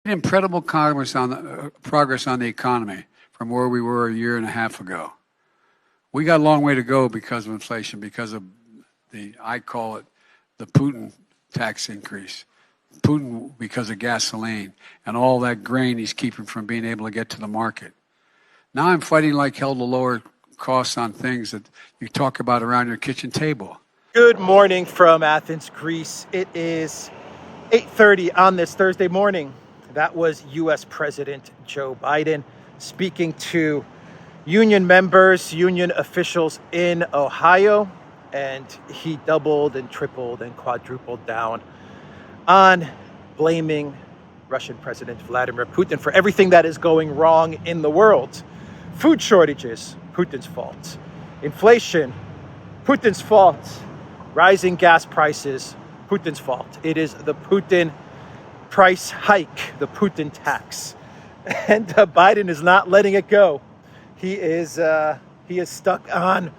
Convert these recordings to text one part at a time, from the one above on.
Incredible progress on the economy from where we were a year and a half ago. We got a long way to go because of inflation, because of I call it the Putin tax increase. Putin, because of gasoline and all that grain he's keeping from being able to get to the market. Now I'm fighting like hell to lower costs on things that you talk about around your kitchen table. Good morning from Athens, Greece. It is 8:30 on this Thursday morning. That was U.S. President Joe Biden speaking to union members, union officials in Ohio, and he doubled and tripled and quadrupled down on blaming Russian President Vladimir Putin for everything that is going wrong in the world. Food shortages, Putin's fault. Inflation, Putin's fault. Rising gas prices, Putin's fault. It is the Putin price hike, the Putin tax. And Biden is not letting it go. He is stuck on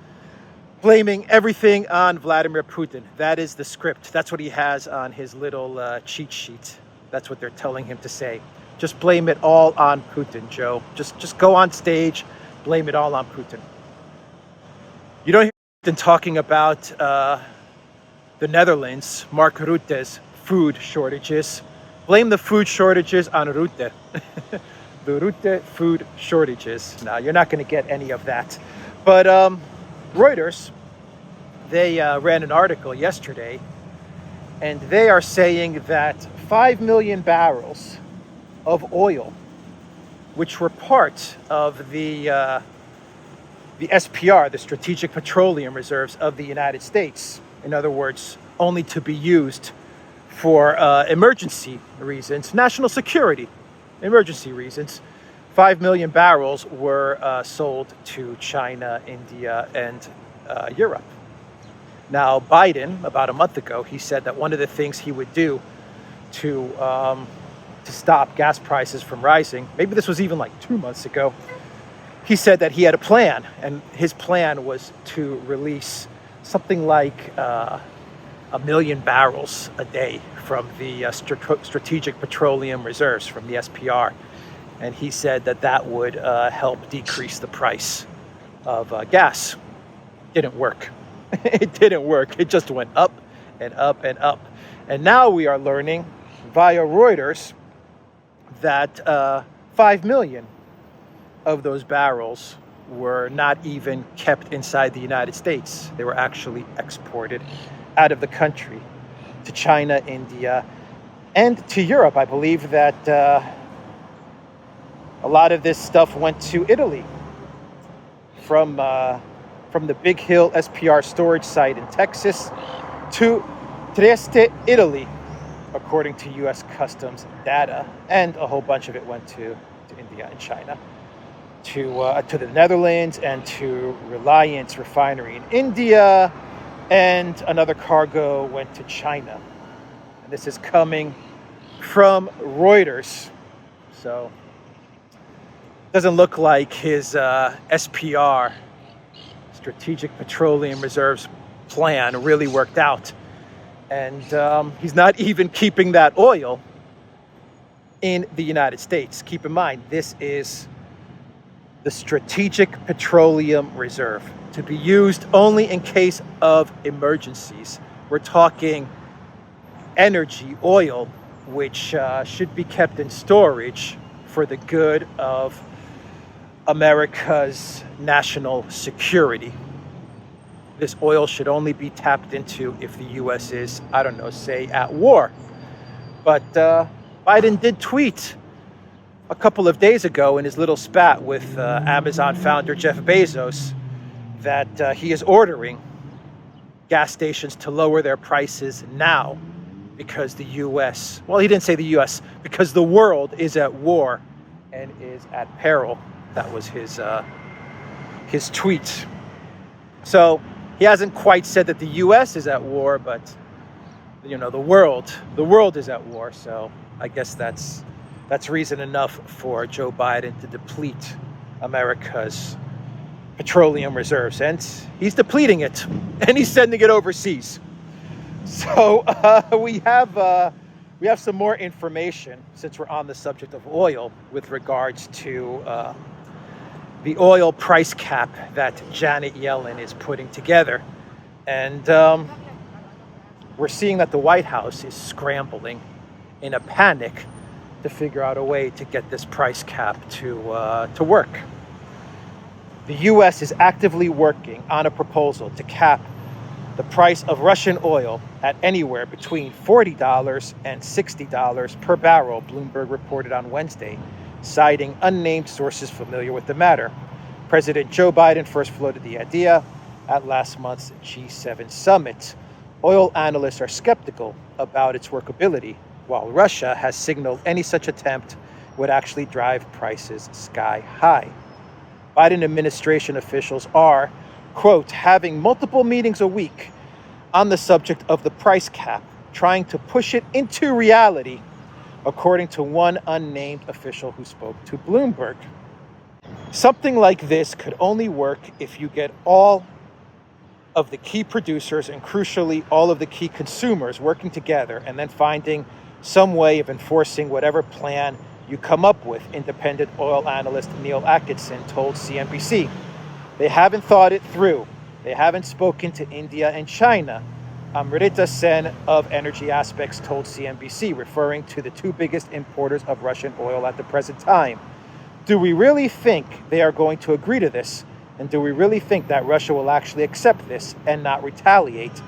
blaming everything on Vladimir Putin. That is the script. That's what he has on his little cheat sheet. That's what they're telling him to say. Just blame it all on Putin, Joe. Just go on stage, blame it all on Putin. You don't hear Putin talking about the Netherlands, Mark Rutte's food shortages. Blame the food shortages on Rutte. The Rutte food shortages. Now, you're not going to get any of that. But Reuters, they ran an article yesterday, and they are saying that 5 million barrels of oil, which were part of the SPR, the Strategic Petroleum Reserves of the United States, in other words, only to be used for emergency reasons, national security, emergency reasons. 5 million barrels were sold to China, India, and Europe. Now, Biden, about a month ago, he said that one of the things he would do to stop gas prices from rising, maybe this was even like 2 months ago, he said that he had a plan, and his plan was to release something like 1 million barrels a day from the Strategic Petroleum Reserves, from the SPR. And he said that that would help decrease the price of gas. Didn't work. It didn't work. It just went up and up and up. And now we are learning via Reuters that 5 million of those barrels were not even kept inside the United States. They were actually exported out of the country to China, India, and to Europe. I believe that a lot of this stuff went to Italy from the Big Hill SPR storage site in Texas to Trieste, Italy, according to U.S. Customs data, and a whole bunch of it went to India and China, to the Netherlands and to Reliance Refinery in India, and another cargo went to China. And this is coming from Reuters. So doesn't look like his SPR, Strategic Petroleum Reserves plan, really worked out. And he's not even keeping that oil in the United States. Keep in mind, this is the Strategic Petroleum Reserve, to be used only in case of emergencies. We're talking energy, oil, which should be kept in storage for the good of America's national security. This oil should only be tapped into if the U.S. is, I don't know, say at war. But Biden did tweet a couple of days ago in his little spat with Amazon founder Jeff Bezos that he is ordering gas stations to lower their prices now because the U.S., well, he didn't say the U.S., because the world is at war and is at peril. That was his tweet. So he hasn't quite said that the U.S. is at war, but you know, the world is at war. So I guess that's reason enough for Joe Biden to deplete America's petroleum reserves, and he's depleting it, and he's sending it overseas. So we have we have some more information, since we're on the subject of oil, with regards to the oil price cap that Janet Yellen is putting together. And we're seeing that the White House is scrambling in a panic to figure out a way to get this price cap to work. The U.S. is actively working on a proposal to cap the price of Russian oil at anywhere between $40 and $60 per barrel, Bloomberg reported on Wednesday, citing unnamed sources familiar with the matter. President Joe Biden first floated the idea at last month's G7 summit. Oil analysts are skeptical about its workability, while Russia has signaled any such attempt would actually drive prices sky high. Biden administration officials are, quote, having multiple meetings a week on the subject of the price cap, trying to push it into reality, according to one unnamed official who spoke to Bloomberg. Something like this could only work if you get all of the key producers and, crucially, all of the key consumers working together and then finding some way of enforcing whatever plan you come up with, independent oil analyst Neil Atkinson told CNBC. They haven't thought it through. They haven't spoken to India and China. Amrita Sen of Energy Aspects told CNBC, referring to the two biggest importers of Russian oil at the present time. Do we really think they are going to agree to this? And do we really think that Russia will actually accept this and not retaliate?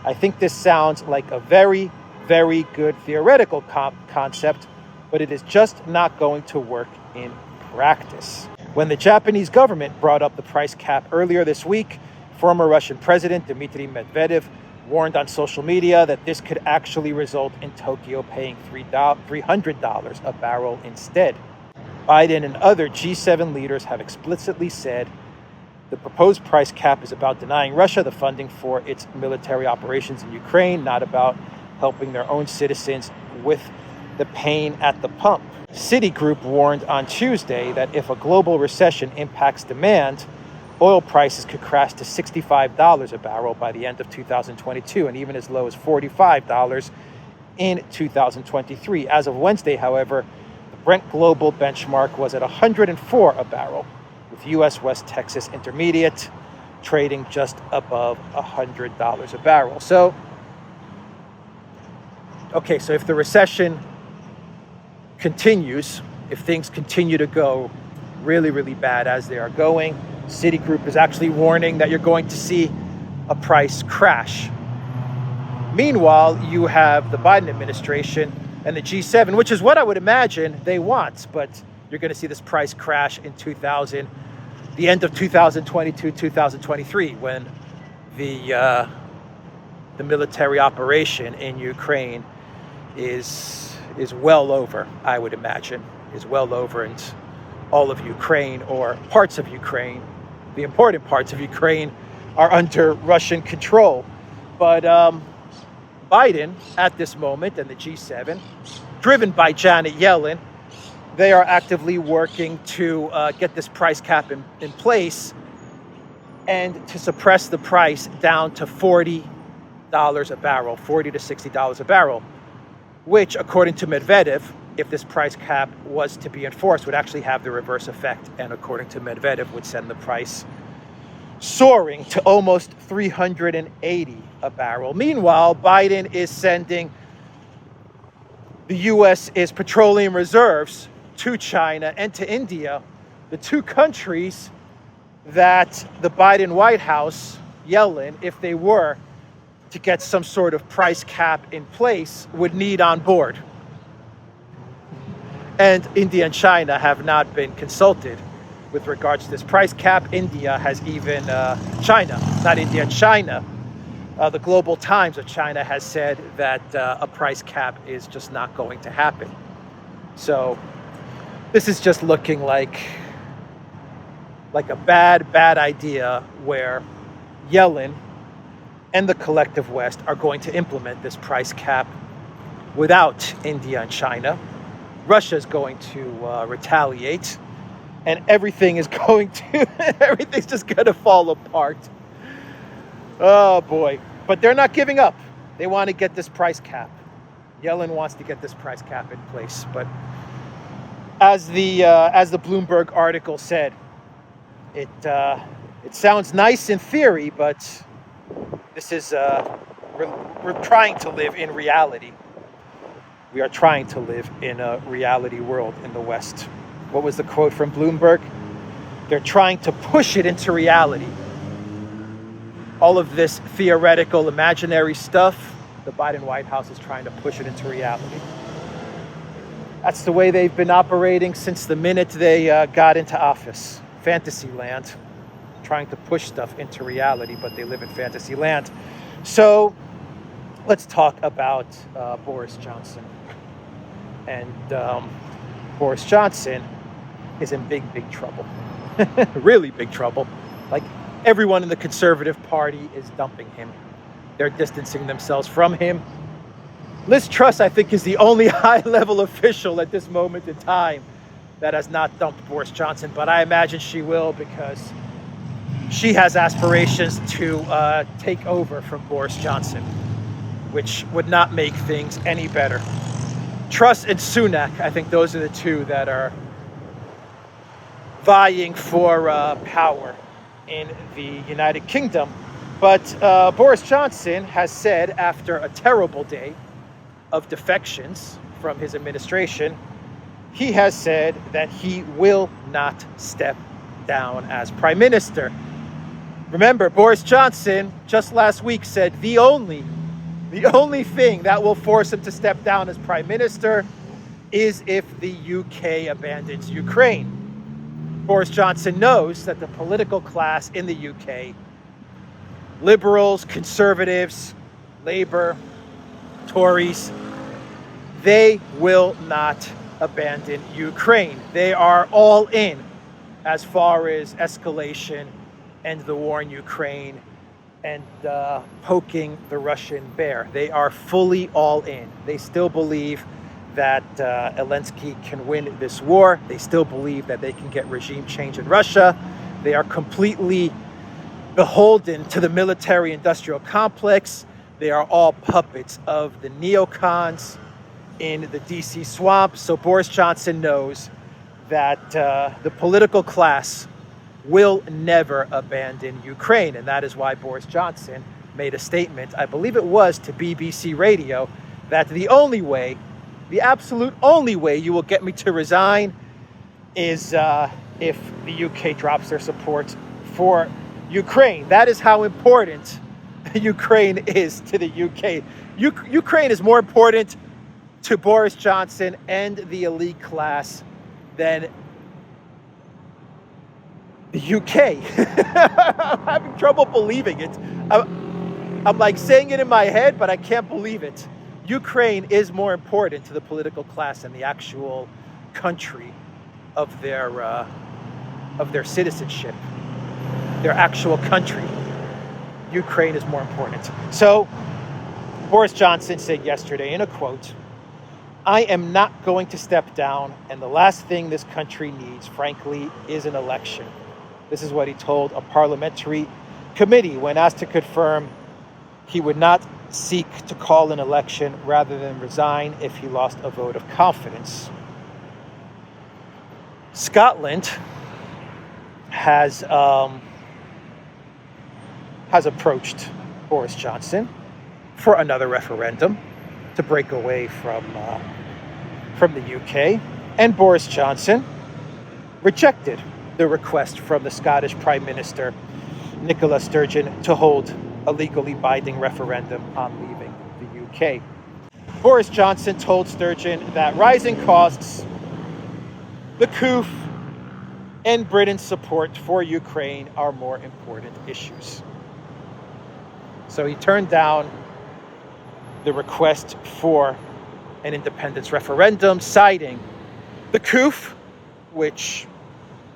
I think this sounds like a very, very good theoretical concept, but it is just not going to work in practice. When the Japanese government brought up the price cap earlier this week, former Russian President Dmitry Medvedev warned on social media that this could actually result in Tokyo paying $300 a barrel instead. Biden and other G7 leaders have explicitly said the proposed price cap is about denying Russia the funding for its military operations in Ukraine, not about helping their own citizens with the pain at the pump. Citigroup warned on Tuesday that if a global recession impacts demand, oil prices could crash to $65 a barrel by the end of 2022 and even as low as $45 in 2023. As of Wednesday, however, the Brent global benchmark was at $104 a barrel, with U.S. West Texas Intermediate trading just above $100 a barrel. So if the recession continues, if things continue to go really, really bad as they are going, Citigroup is actually warning that you're going to see a price crash. Meanwhile, you have the Biden administration and the G7, which is what I would imagine they want, but you're going to see this price crash in the end of 2022, 2023, when the military operation in Ukraine is well over, I would imagine, is well over, and all of Ukraine, or parts of Ukraine, the important parts of Ukraine, are under Russian control. But Biden, at this moment, and the G7, driven by Janet Yellen, they are actively working to get this price cap in place and to suppress the price down to $40 a barrel, $40 to $60 a barrel, which, according to Medvedev, if this price cap was to be enforced, would actually have the reverse effect, and according to Medvedev, would send the price soaring to almost $380 a barrel. Meanwhile, Biden is sending the U.S.'s petroleum reserves to China and to India, the two countries that the Biden White House, Yellen, if they were to get some sort of price cap in place, would need on board. And India and China have not been consulted with regards to this price cap. India has even, China, not India, China, the Global Times of China has said that a price cap is just not going to happen. So this is just looking like a bad idea, where Yellen and the collective West are going to implement this price cap without India and China. Russia is going to retaliate, and everything's just going to fall apart. Oh boy. But they're not giving up. They want to get this price cap. Yellen wants to get this price cap in place, but as the Bloomberg article said, it sounds nice in theory, but this is we're trying to live in reality. We are trying to live in a reality world in the West. What was the quote from Bloomberg? They're trying to push it into reality. All of this theoretical, imaginary stuff, the Biden White House is trying to push it into reality. That's the way they've been operating since the minute they got into office. Fantasy land, trying to push stuff into reality, but they live in fantasy land. So let's talk about Boris Johnson. And Boris Johnson is in big, big trouble. Really big trouble. Like, everyone in the Conservative Party is dumping him. They're distancing themselves from him. Liz Truss, I think, is the only high-level official at this moment in time that has not dumped Boris Johnson, but I imagine she will, because she has aspirations to take over from Boris Johnson, which would not make things any better. Truss and Sunak, I think those are the two that are vying for power in the United Kingdom. But Boris Johnson has said, after a terrible day of defections from his administration, he has said that he will not step down as prime minister. Remember, Boris Johnson just last week said the only thing that will force him to step down as prime minister is if the UK abandons Ukraine. Boris Johnson knows that the political class in the UK, liberals, conservatives, Labour, Tories, they will not abandon Ukraine. They are all in as far as escalation and the war in Ukraine and poking the Russian bear. They are fully all in. They still believe that Zelensky can win this war. They still believe that they can get regime change in Russia. They are completely beholden to the military-industrial complex. They are all puppets of the neocons in the DC swamp. So Boris Johnson knows that the political class will never abandon Ukraine. And that is why Boris Johnson made a statement, I believe it was to BBC Radio, that the only way, the absolute only way you will get me to resign is if the UK drops their support for Ukraine. That is how important Ukraine is to the UK. Ukraine is more important to Boris Johnson and the elite class than the UK. I'm having trouble believing it. I'm like saying it in my head, but I can't believe it. Ukraine is more important to the political class than the actual country of their citizenship, their actual country. Ukraine is more important. So Boris Johnson said yesterday in a quote, "I am not going to step down, and the last thing this country needs, frankly, is an election." This is what he told a parliamentary committee when asked to confirm he would not seek to call an election rather than resign if he lost a vote of confidence. Scotland has approached Boris Johnson for another referendum to break away from the UK, and Boris Johnson rejected the request from the Scottish Prime Minister Nicola Sturgeon to hold a legally binding referendum on leaving the UK. Boris Johnson told Sturgeon that rising costs, the coup, and Britain's support for Ukraine are more important issues. So he turned down the request for an independence referendum, citing the coup, which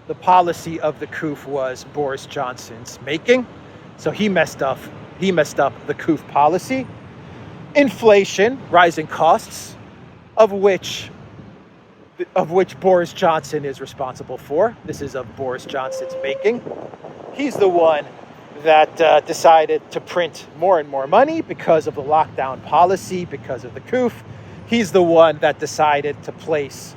the policy of the coup was Boris Johnson's making. So he messed up the coup policy. Inflation, rising costs, of which Boris Johnson is responsible for. This is of Boris Johnson's making. He's the one that decided to print more and more money because of the lockdown policy, because of the coup. He's the one that decided to place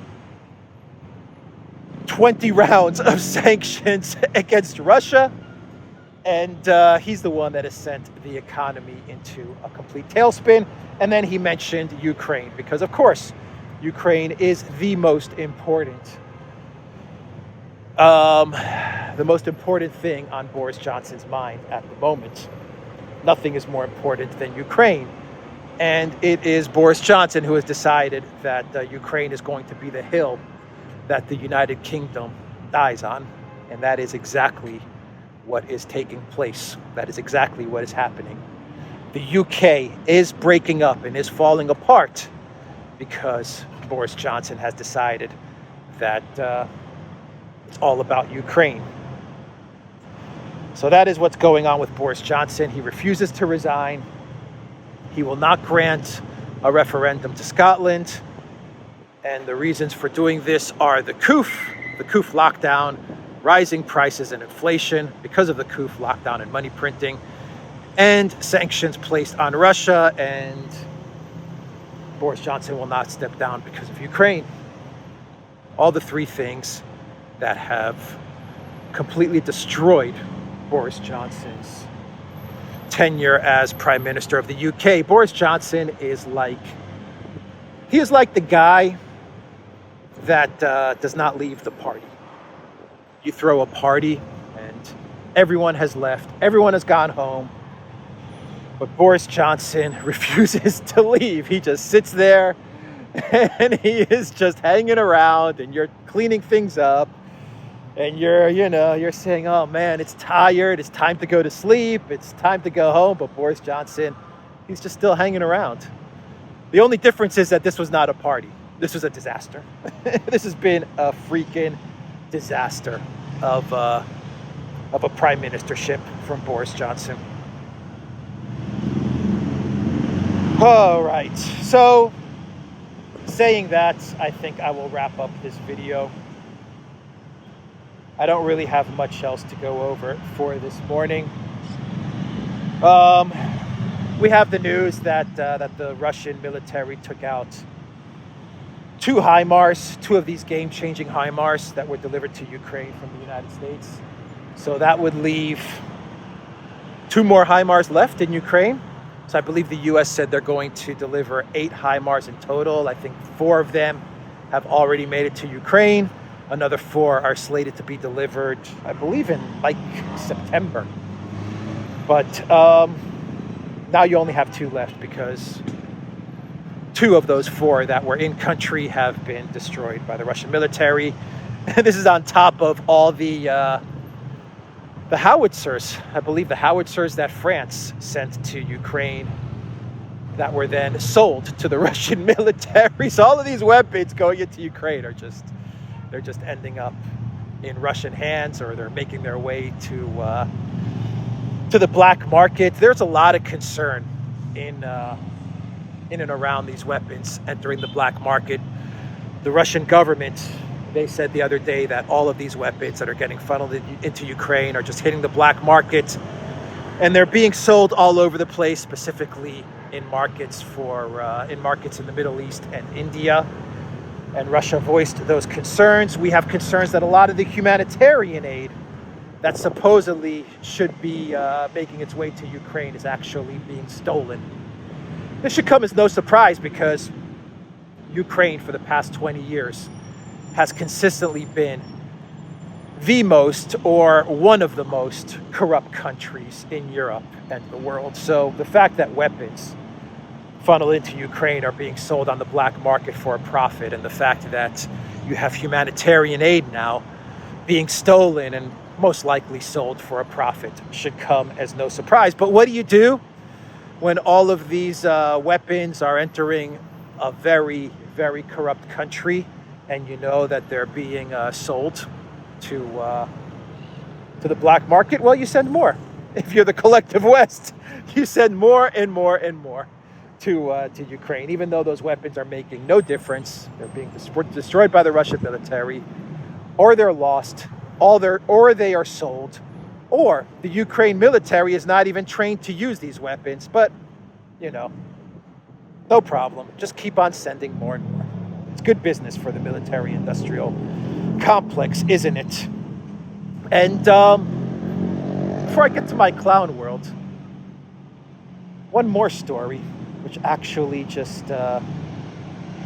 20 rounds of sanctions against Russia. And he's the one that has sent the economy into a complete tailspin. And then he mentioned Ukraine, because of course, Ukraine is the most important thing on Boris Johnson's mind at the moment. Nothing is more important than Ukraine. And it is Boris Johnson who has decided that Ukraine is going to be the hill that the United Kingdom dies on. And that is exactly what is taking place. That is exactly what is happening. The UK is breaking up and is falling apart because Boris Johnson has decided that it's all about Ukraine. So that is what's going on with Boris Johnson. He refuses to resign. He will not grant a referendum to Scotland. And the reasons for doing this are the COOF lockdown, rising prices and inflation because of the COOF lockdown and money printing, and sanctions placed on Russia. And Boris Johnson will not step down because of Ukraine. All the three things that have completely destroyed Boris Johnson's tenure as Prime Minister of the UK. Boris Johnson is like the guy that does not leave the party. You throw a party and everyone has left, everyone has gone home, but Boris Johnson refuses to leave. He just sits there and he is just hanging around, and you're cleaning things up and you're saying, oh man, it's tired, it's time to go to sleep, it's time to go home. But Boris Johnson, he's just still hanging around. The only difference is that this was not a party. This was a disaster. This has been a freaking disaster of a prime ministership from Boris Johnson. All right. So saying that, I think I will wrap up this video. I don't really have much else to go over for this morning. We have the news that the Russian military took out two HIMARS, two of these game-changing HIMARS that were delivered to Ukraine from the United States. So that would leave two more HIMARS left in Ukraine. So I believe the U.S. said they're going to deliver 8 HIMARS in total. I think 4 of them have already made it to Ukraine. Another 4 are slated to be delivered, I believe, in like September. But now you only have 2 left because 2 of those 4 that were in country have been destroyed by the Russian military. And this is on top of all the howitzers, I believe the howitzers that France sent to Ukraine that were then sold to the Russian military. So all of these weapons going into Ukraine are just ending up in Russian hands, or they're making their way to the black market. There's a lot of concern in and around these weapons entering the black market. The Russian government, they said the other day that all of these weapons that are getting funneled into Ukraine are just hitting the black market, and they're being sold all over the place, specifically in markets in the Middle East and India. And Russia voiced those concerns. We have concerns that a lot of the humanitarian aid that supposedly should be making its way to Ukraine is actually being stolen. This should come as no surprise, because Ukraine for the past 20 years has consistently been the most, or one of the most, corrupt countries in Europe and the world. So the fact that weapons funneled into Ukraine are being sold on the black market for a profit, and the fact that you have humanitarian aid now being stolen and most likely sold for a profit should come as no surprise. But what do you do when all of these weapons are entering a very, very corrupt country, and you know that they're being sold to the black market? Well, you send more. If you're the collective West, you send more and more and more to Ukraine, even though those weapons are making no difference. They're being destroyed by the Russian military, or they're lost, or they are sold, or the Ukraine military is not even trained to use these weapons. But, No problem. Just keep on sending more and more. It's good business for the military-industrial complex, isn't it? And before I get to my clown world, one more story, which actually just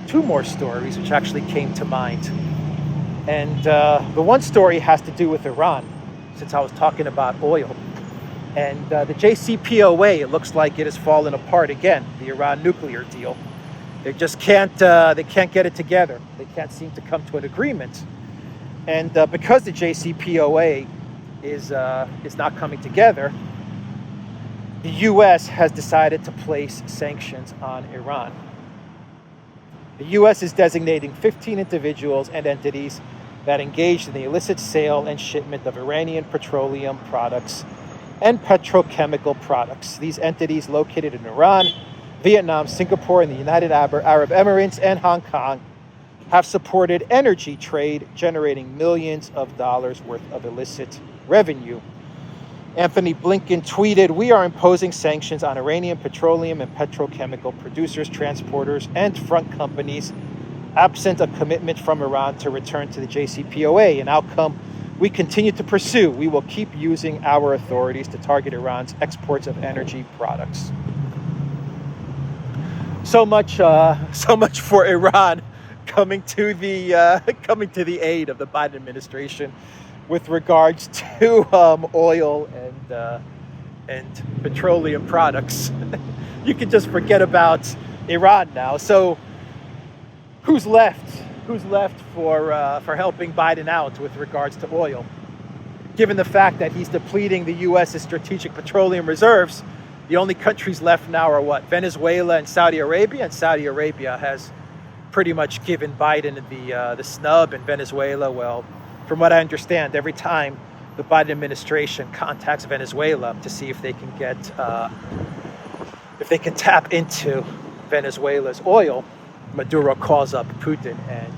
two more stories which actually came to mind. And the one story has to do with Iran, since I was talking about oil. And the JCPOA, it looks like it has fallen apart again, the Iran nuclear deal. They just can't get it together. They can't seem to come to an agreement. And because the JCPOA is not coming together, the U.S. has decided to place sanctions on Iran. The U.S. is designating 15 individuals and entities that engaged in the illicit sale and shipment of Iranian petroleum products and petrochemical products. These entities located in Iran, Vietnam, Singapore, and the United Arab Emirates and Hong Kong have supported energy trade, generating millions of dollars worth of illicit revenue. Anthony Blinken tweeted, "We are imposing sanctions on Iranian petroleum and petrochemical producers, transporters, and front companies, absent a commitment from Iran to return to the JCPOA, an outcome we continue to pursue. We will keep using our authorities to target Iran's exports of energy products." So much for Iran coming to the aid of the Biden administration with regards to oil and petroleum products. You can just forget about Iran now. So who's left? Who's left for helping Biden out with regards to oil? Given the fact that he's depleting the U.S.'s strategic petroleum reserves, the only countries left now are what? Venezuela and Saudi Arabia. And Saudi Arabia has pretty much given Biden the snub. And Venezuela, well, from what I understand, every time the Biden administration contacts Venezuela to see if they can get, if they can tap into Venezuela's oil, Maduro calls up Putin and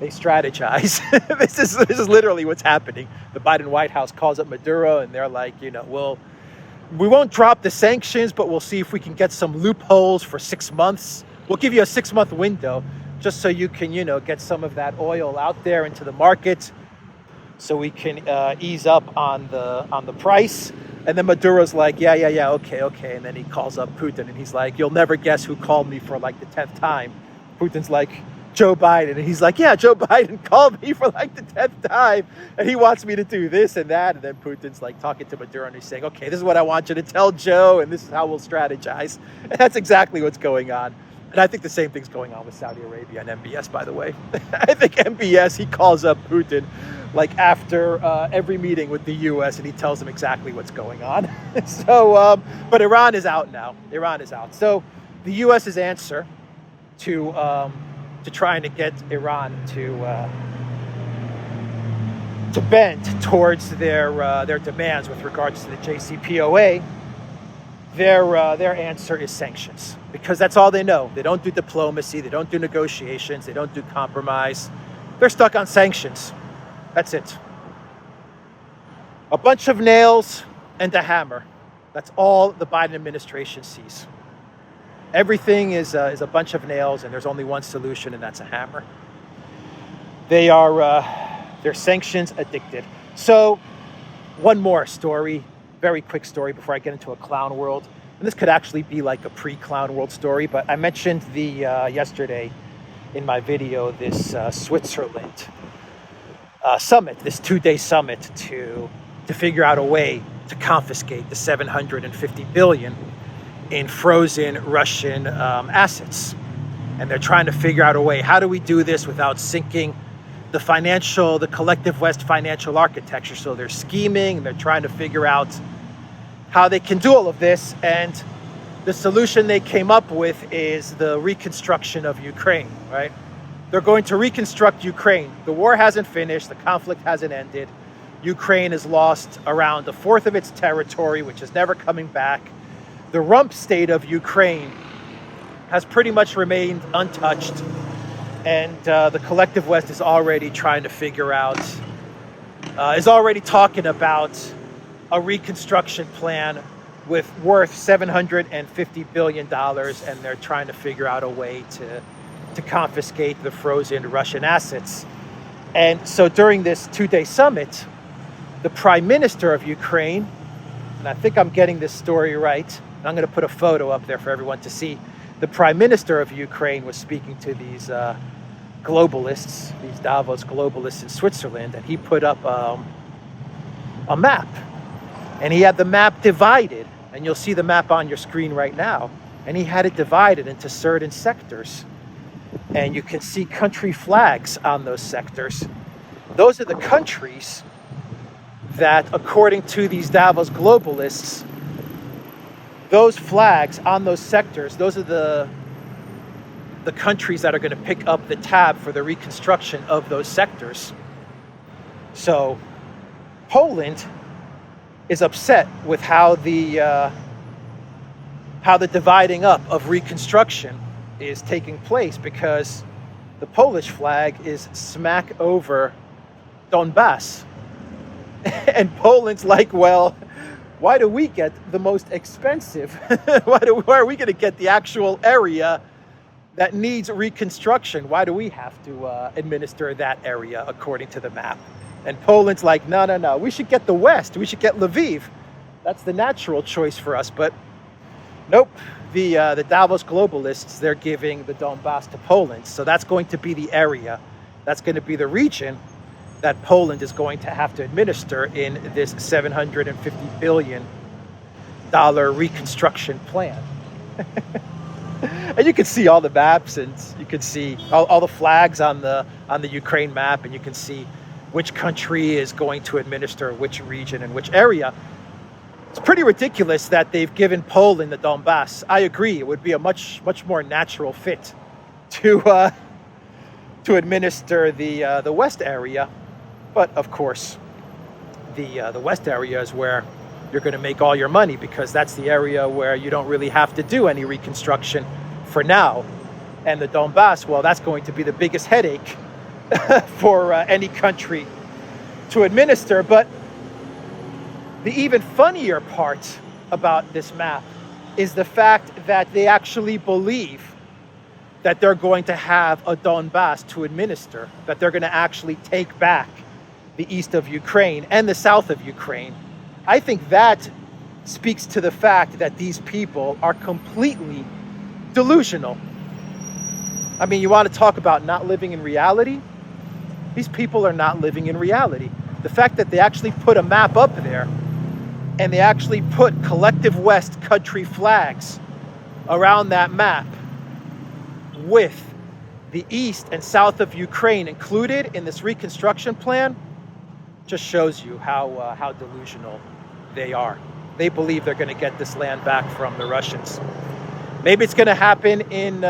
they strategize. This is literally what's happening. The Biden White House calls up Maduro and they're like, we won't drop the sanctions, but we'll see if we can get some loopholes for 6 months. We'll give you a 6-month window just so you can, get some of that oil out there into the market, so we can ease up on the price. And then Maduro's like, yeah, okay. And then he calls up Putin and he's like, you'll never guess who called me for like the 10th time. Putin's like, Joe Biden. And he's like, yeah, Joe Biden called me for like the 10th time. And he wants me to do this and that. And then Putin's like talking to Maduro and he's saying, okay, this is what I want you to tell Joe. And this is how we'll strategize. And that's exactly what's going on. And I think the same thing's going on with Saudi Arabia and MBS, by the way. I think MBS, he calls up Putin like after every meeting with the U.S. and he tells him exactly what's going on. So, but Iran is out now. Iran is out. So the U.S.'s answer to trying to get Iran to bend towards their demands with regards to the JCPOA, their answer is sanctions, because that's all they know. They don't do diplomacy, they don't do negotiations, they don't do compromise. They're stuck on sanctions. That's it. A bunch of nails and a hammer. That's all the Biden administration sees. Everything is a bunch of nails, and there's only one solution, and that's a hammer. They're sanctions addicted. So, one more story, very quick story before I get into a clown world. And this could actually be like a pre-clown world story, but I mentioned yesterday in my video this Switzerland summit, this 2-day summit to figure out a way to confiscate the $750 billion in frozen Russian assets. And they're trying to figure out a way. How do we do this without sinking the collective West financial architecture? So they're scheming, and they're trying to figure out how they can do all of this. And the solution they came up with is the reconstruction of Ukraine, right? They're going to reconstruct Ukraine. The war hasn't finished. The conflict hasn't ended. Ukraine has lost around 1/4 of its territory, which is never coming back. The rump state of Ukraine has pretty much remained untouched. And the collective West is already trying to figure out, is already talking about a reconstruction plan with worth $750 billion, and they're trying to figure out a way to confiscate the frozen Russian assets. And so during this two-day summit, the Prime Minister of Ukraine, and I think I'm getting this story right, I'm going to put a photo up there for everyone to see. The Prime Minister of Ukraine was speaking to these globalists, these Davos globalists in Switzerland, and he put up a map. And he had the map divided, and you'll see the map on your screen right now. And he had it divided into certain sectors. And you can see country flags on those sectors. Those are the countries that, according to these Davos globalists, those flags on those sectors, those are the countries that are going to pick up the tab for the reconstruction of those sectors. So Poland is upset with how the dividing up of reconstruction is taking place, because the Polish flag is smack over Donbass. And Poland's like, well, why do we get the most expensive? Why are we going to get the actual area that needs reconstruction? Why do we have to administer that area according to the map? And Poland's like, no, we should get the West. We should get Lviv. That's the natural choice for us. But nope, the Davos globalists, they're giving the Donbass to Poland. So that's going to be the area. That's going to be the region that Poland is going to have to administer in this $750 billion reconstruction plan. And you can see all the maps, and you can see all the flags on the Ukraine map, and you can see which country is going to administer which region and which area. It's pretty ridiculous that they've given Poland the Donbass. I agree, it would be a much more natural fit to administer the West area. But of course, the West area is where you're going to make all your money, because that's the area where you don't really have to do any reconstruction for now. And the Donbass, well, that's going to be the biggest headache for any country to administer. But the even funnier part about this map is the fact that they actually believe that they're going to have a Donbass to administer, that they're going to actually take back the east of Ukraine and the south of Ukraine. I think that speaks to the fact that these people are completely delusional. I mean, you want to talk about not living in reality? These people are not living in reality. The fact that they actually put a map up there, and they actually put collective West country flags around that map with the east and south of Ukraine included in this reconstruction plan, just shows you how delusional they are. They believe they're going to get this land back from the Russians. Maybe it's going to happen in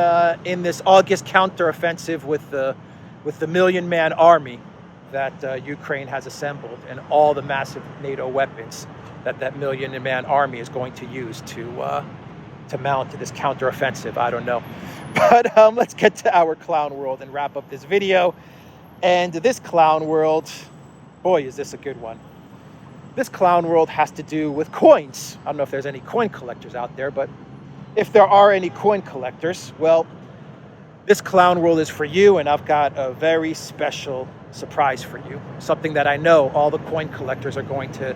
this August counteroffensive with the million-man army that Ukraine has assembled, and all the massive NATO weapons that million-man army is going to use to mount this counteroffensive. I don't know. But let's get to our clown world and wrap up this video. And this clown world, boy, is this a good one. This clown world has to do with coins. I don't know if there's any coin collectors out there, but if there are any coin collectors, well, this clown world is for you, and I've got a very special surprise for you. Something that I know all the coin collectors are going to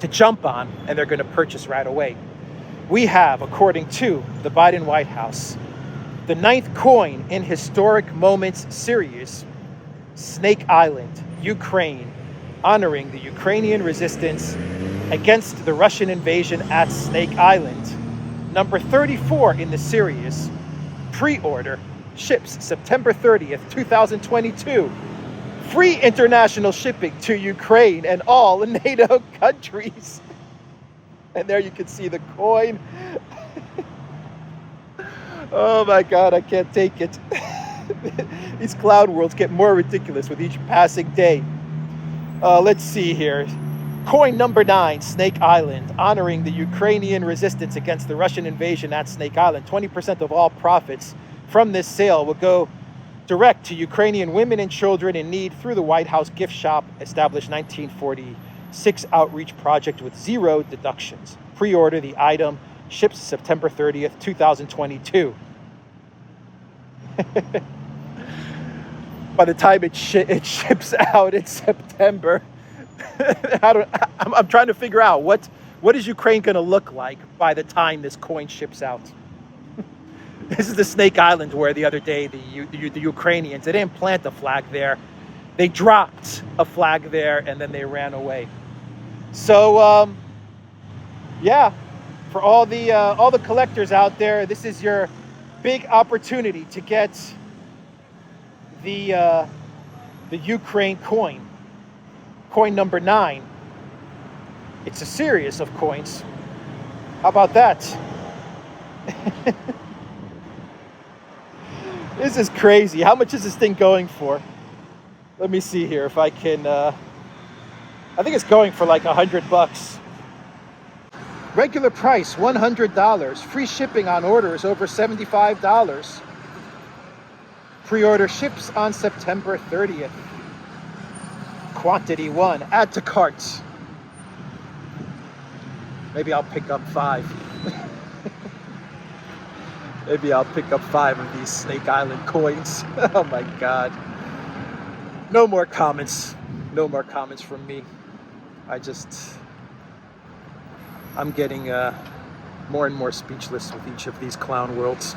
jump on, and they're going to purchase right away. We have, according to the Biden White House, the 9th coin in Historic Moments series, Snake Island, Ukraine, honoring the Ukrainian resistance against the Russian invasion at Snake Island. Number 34 in the series, pre-order, ships September 30th, 2022. Free international shipping to Ukraine and all NATO countries. And there you can see the coin. Oh my God, I can't take it. These cloud worlds get more ridiculous with each passing day. Let's see here. Coin number 9, Snake Island, honoring the Ukrainian resistance against the Russian invasion at Snake Island. 20% of all profits from this sale will go direct to Ukrainian women and children in need through the White House gift shop, established 1946 outreach project with 0 deductions. Pre-order the item. Ships September 30th, 2022. By the time it ships out in September, I'm trying to figure out what is Ukraine going to look like by the time this coin ships out. This is the Snake Island where the other day the Ukrainians, they didn't plant a flag there. They dropped a flag there and then they ran away. So, yeah, for all the collectors out there, this is your big opportunity to get the Ukraine coin number 9. It's a series of coins. How about that? This is crazy. How much is this thing going for? Let me see here if I can. I think it's going for like $100. Regular price $100. Free shipping on orders over $75. Pre-order ships on September 30th. Quantity 1. Add to cart. Maybe I'll pick up 5. Maybe I'll pick up 5 of these Snake Island coins. Oh my God. No more comments. No more comments from me. I'm getting more and more speechless with each of these clown worlds.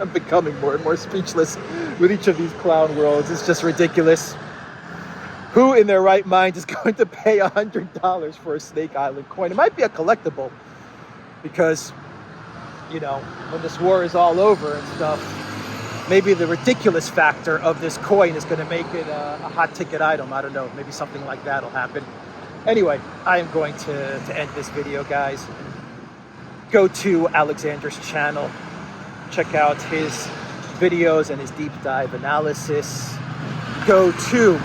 I'm becoming more and more speechless with each of these clown worlds. It's just ridiculous. Who in their right mind is going to pay $100 for a Snake Island coin? It might be a collectible because, you know, when this war is all over and stuff, maybe the ridiculous factor of this coin is going to make it a hot ticket item. I don't know. Maybe something like that will happen. Anyway, I am going to end this video, guys. Go to Alexander's channel. Check out his videos and his deep dive analysis. Go to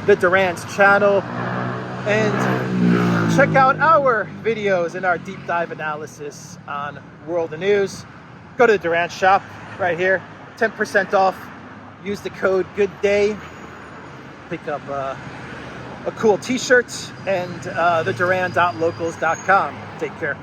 the Duran's channel and check out our videos and our deep dive analysis on world news. Go to the Duran shop right here. 10% off. Use the code GOODDAY. Pick up a cool t-shirt and the Duran.locals.com. Take care.